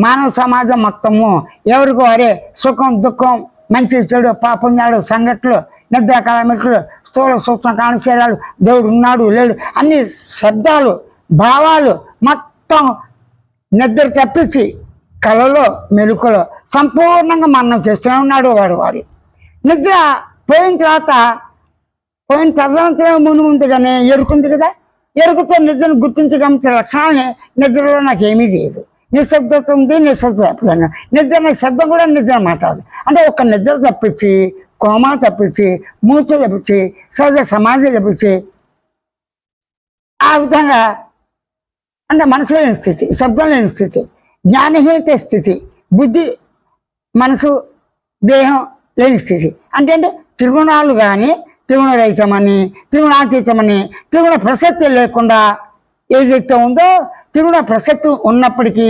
మానవ సమాజం మొత్తము ఎవరికి వారే సుఖం దుఃఖం మంచి చెడు పాపుణ్యాలు సంఘటనలు నిద్ర కళమిట్లు స్థూల సూక్ష్మ కాణశీలాలు దేవుడు ఉన్నాడు లేడు అన్ని శబ్దాలు భావాలు మొత్తం నిద్ర తప్పించి కళలో మెలుకలో సంపూర్ణంగా మరణం చేస్తూనే ఉన్నాడు వాడి నిద్ర పోయిన తర్వాత పోయిన తదనంతరమే ముందుగానే ఎరుకుంది కదా. ఎరుకుతో నిద్రను గుర్తించి గమనించే లక్షణాలని నిద్రలో నాకు ఏమీ లేదు. నిశ్శబ్దత ఉంది, నిశ్శబ్ద నిద్ర శబ్దం కూడా నిద్ర మాట్లాడదు. అంటే ఒక నిద్ర తప్పించి కోమా తప్పించి మూర్ఛ తప్పించి సహజ సమాధి తప్పించి ఆ విధంగా అంటే మనసు లేని స్థితి, శబ్దం లేని స్థితి, జ్ఞానహీనత స్థితి, బుద్ధి మనసు దేహం లేని స్థితి. అంటే త్రిగుణాలు కానీ త్రిగుణరహితమని త్రిగుణాతీతమని త్రిగుణ ప్రసక్తి లేకుండా ఏదైతే ఉందో త్రిగుణ ప్రసక్తి ఉన్నప్పటికీ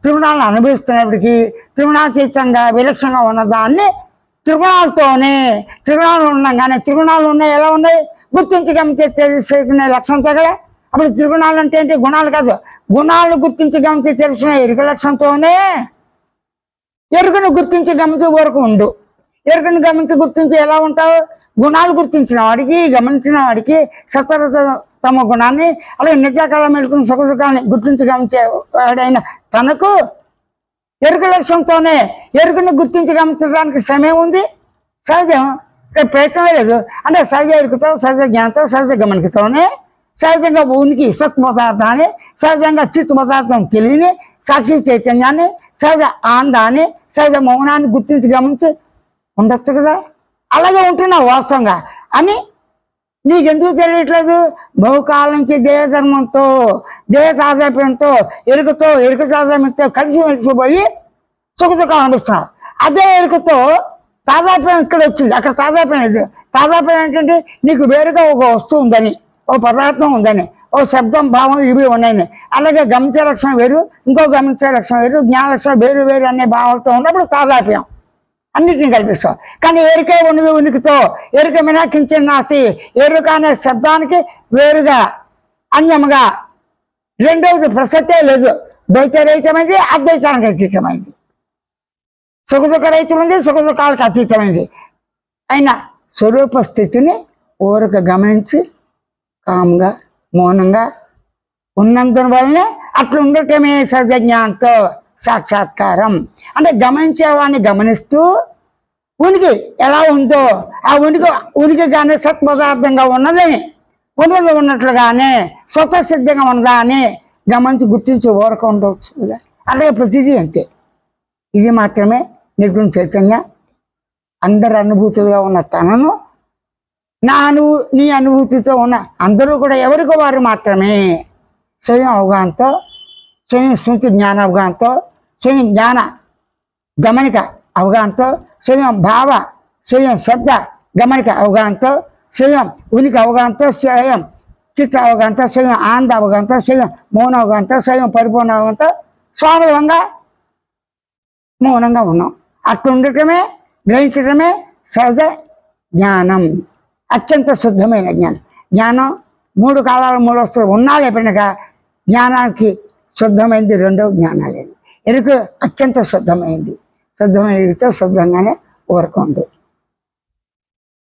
త్రిగుణాలను అనుభవిస్తున్నప్పటికీ త్రిగుణాతీతంగా విలక్షణంగా ఉన్నదాన్ని త్రిగుణాలతోనే త్రిగుణాలు ఉండగానే త్రిగుణాలు ఉన్నాయి ఎలా ఉన్నాయి గుర్తించి గమనించే తెలుసుకునే లక్షణంతో కదా. అప్పుడు త్రిగుణాలు అంటే ఏంటి? గుణాలు కాదు, గుణాలను గుర్తించి గమనించి తెలుసుకునే ఎరుక లక్షణంతోనే ఎరుకను గుర్తించి గమనించే వరకు ఉండు. ఎరుకను గమనించి గుర్తించి ఎలా ఉంటావు? గుణాలు గుర్తించిన వాడికి గమనించిన వాడికి సత్వరజతమ గుణాన్ని అలాగే నిజాకాలం మెలుకుని సుఖసుఖాన్ని గుర్తించి గమనించే వాడైన తనకు ఎరుక లక్ష్యంతోనే ఎరుకను గుర్తించి గమనించడానికి సమయం ఉంది. సహజం ప్రయత్నమే లేదు. అంటే సహజ ఎరుకతో సహజ జ్ఞానంతో సహజ గమనికతోనే సహజంగా ఉనికి సత్ పదార్థాన్ని సహజంగా చిత్ పదార్థం తెలివిని సాక్షి చైతన్యాన్ని సహజ ఆనందాన్ని సహజ మౌనాన్ని గుర్తించి గమనించి ఉండొచ్చు కదా. అలాగే ఉంటున్నావు వాస్తవంగా అని నీకెందుకు తెలియట్లేదు? బహుకాలం నుంచి దేహధర్మంతో దేహ సాధాప్యంతో ఎరుక సాధాప్యంతో కలిసి మెలిసిపోయి సుఖదుఖం అనిపిస్తున్నావు. అదే ఎరుకతో తాదాప్యం ఇక్కడ వచ్చింది, అక్కడ తాదాప్యం లేదు. తాదాప్యం ఏంటంటే నీకు వేరుగా ఒక వస్తువు ఉందని, ఓ పదార్థం ఉందని, ఓ శబ్దం భావం ఇవి ఉన్నాయని, అలాగే గమనించే లక్షణం వేరు, ఇంకో గమనించే లక్షణం వేరు, జ్ఞాన లక్షణం వేరు వేరు అనే భావాలతో ఉన్నప్పుడు తాదాప్యం అన్నిటిని కల్పిస్తాం. కానీ ఎరుకే ఉన్నది ఉనికితో ఎరుక మినాకించిన నాస్తి ఎరుక అనే శబ్దానికి వేరుగా అన్యముగా రెండవది ప్రసక్తే లేదు. ద్వైతరహితమైంది, అద్వైతానికి అతీతమైంది, సుఖదుఖరహితమైంది, సుఖదుఖాలకు అతీతమైంది అయిన స్వరూప స్థితిని ఊరక గమనించి కామ్గా మౌనంగా ఉన్నందున వల్లనే అట్లా ఉండటమే సహజ జ్ఞానంతో సాక్షాత్కారం. అంటే గమనించేవాడిని గమనిస్తూ ఉనికి ఎలా ఉందో ఆ ఉనికి కానీ సత్పదార్థంగా ఉన్నదని ఉన్నట్లుగానే స్వతసిద్ధంగా ఉన్నదా అని గమనించి గుర్తించి ఊరక ఉండవచ్చు కదా. అలాగే ప్రతిదీ అంతే. ఇది మాత్రమే నిర్గుణ చైతన్య అందరి అనుభూతులుగా ఉన్న తనను నీ అనుభూతితో ఉన్న అందరూ కూడా ఎవరికి వారు మాత్రమే స్వయం అవగాహనతో స్వయం స్మృతి జ్ఞాన అవగాహనతో స్వయం జ్ఞాన గమనిక అవగాహనతో స్వయం భావ స్వయం శబ్ద గమనిక అవగాహనతో స్వయం ఉనికి అవగాహనతో స్వయం చిత్త అవగాహనతో స్వయం ఆనంద అవగాహనతో స్వయం మౌన అవగాహనతో స్వయం పరిపూర్ణ అవగాహనతో స్వానుభవంగా మౌనంగా ఉన్నాం. అట్లా ఉండటమే గ్రహించడమే సహజ జ్ఞానం, అత్యంత శుద్ధమైన జ్ఞానం. జ్ఞానం 3 కాలాలు 3 వస్తువులు ఉన్నా లేపినక జ్ఞానానికి శుద్ధమైంది రెండవ జ్ఞానాలేదు. ఎరుక అత్యంత శుద్ధమైంది. శుద్ధమైన ఎరుకతో శుద్ధంగానే ఊరకుండు.